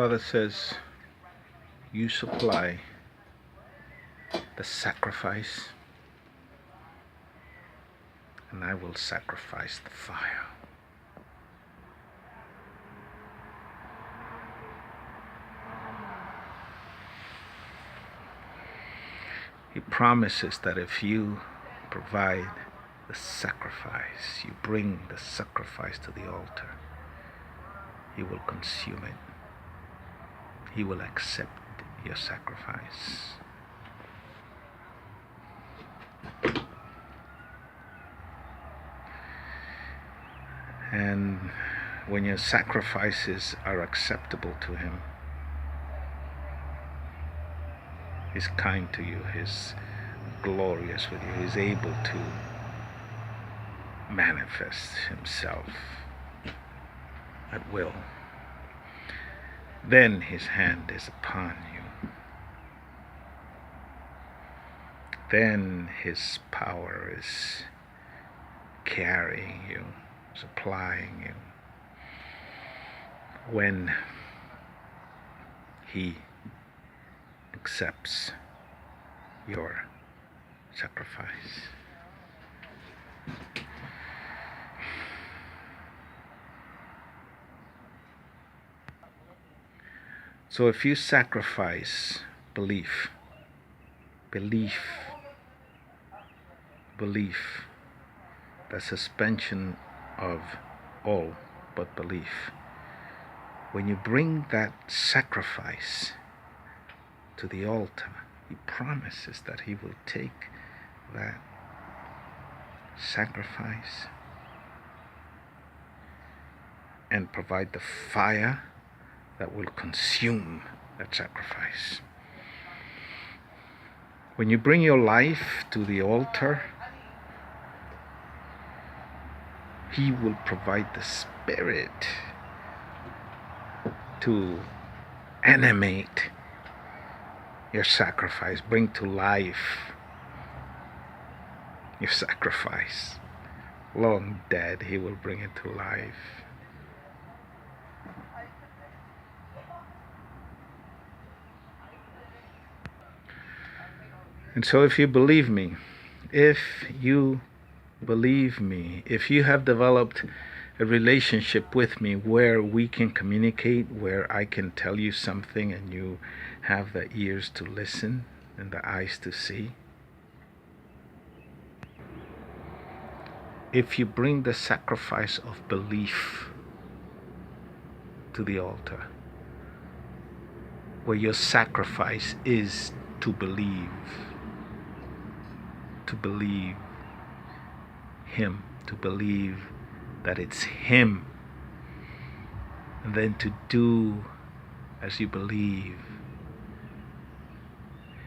Father says, you supply the sacrifice, and I will sacrifice the fire. He promises that if you provide the sacrifice, you bring the sacrifice to the altar, He will consume it. He will accept your sacrifice. And when your sacrifices are acceptable to Him, He's kind to you, He's glorious with you, He's able to manifest Himself at will. Then His hand is upon you. Then His power is carrying you, supplying you. When He accepts your sacrifice. So if you sacrifice belief, the suspension of all but belief, when you bring that sacrifice to the altar, He promises that He will take that sacrifice and provide the fire that will consume that sacrifice. When you bring your life to the altar, He will provide the Spirit to animate your sacrifice, bring to life your sacrifice. Long dead, He will bring it to life. And so if you believe me, if you have developed a relationship with me where we can communicate, where I can tell you something and you have the ears to listen and the eyes to see, if you bring the sacrifice of belief to the altar, where your sacrifice is to believe Him, to believe that it's Him, and then to do as you believe.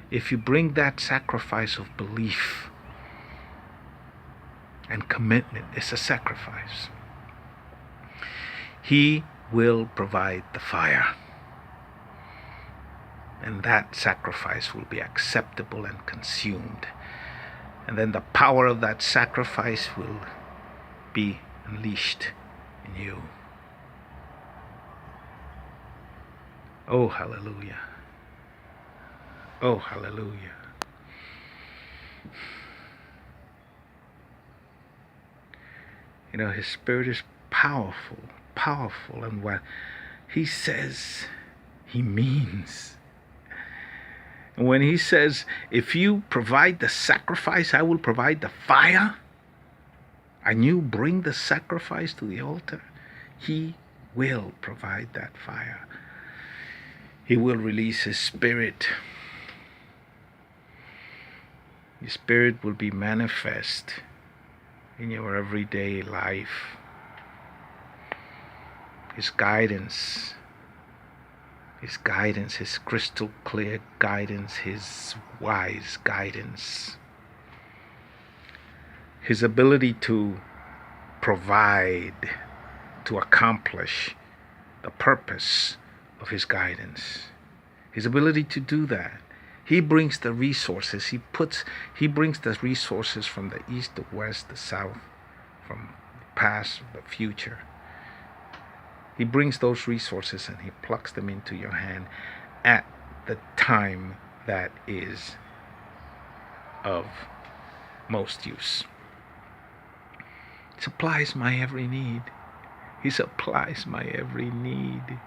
If you bring that sacrifice of belief and commitment, it's a sacrifice, He will provide the fire, and that sacrifice will be acceptable and consumed. And then the power of that sacrifice will be unleashed in you. Oh, hallelujah. Oh, hallelujah. You know, His Spirit is powerful, and what He says, He means. And when He says, if you provide the sacrifice, I will provide the fire, and you bring the sacrifice to the altar, He will provide that fire. He will release His Spirit. His Spirit will be manifest in your everyday life. His guidance, His crystal clear guidance, His wise guidance, His ability to provide, to accomplish the purpose of His guidance, His ability to do that. He brings the resources, He brings the resources from the east, the west, the south, from the past, the future. He brings those resources and He plucks them into your hand at the time that is of most use. He supplies my every need. He supplies my every need.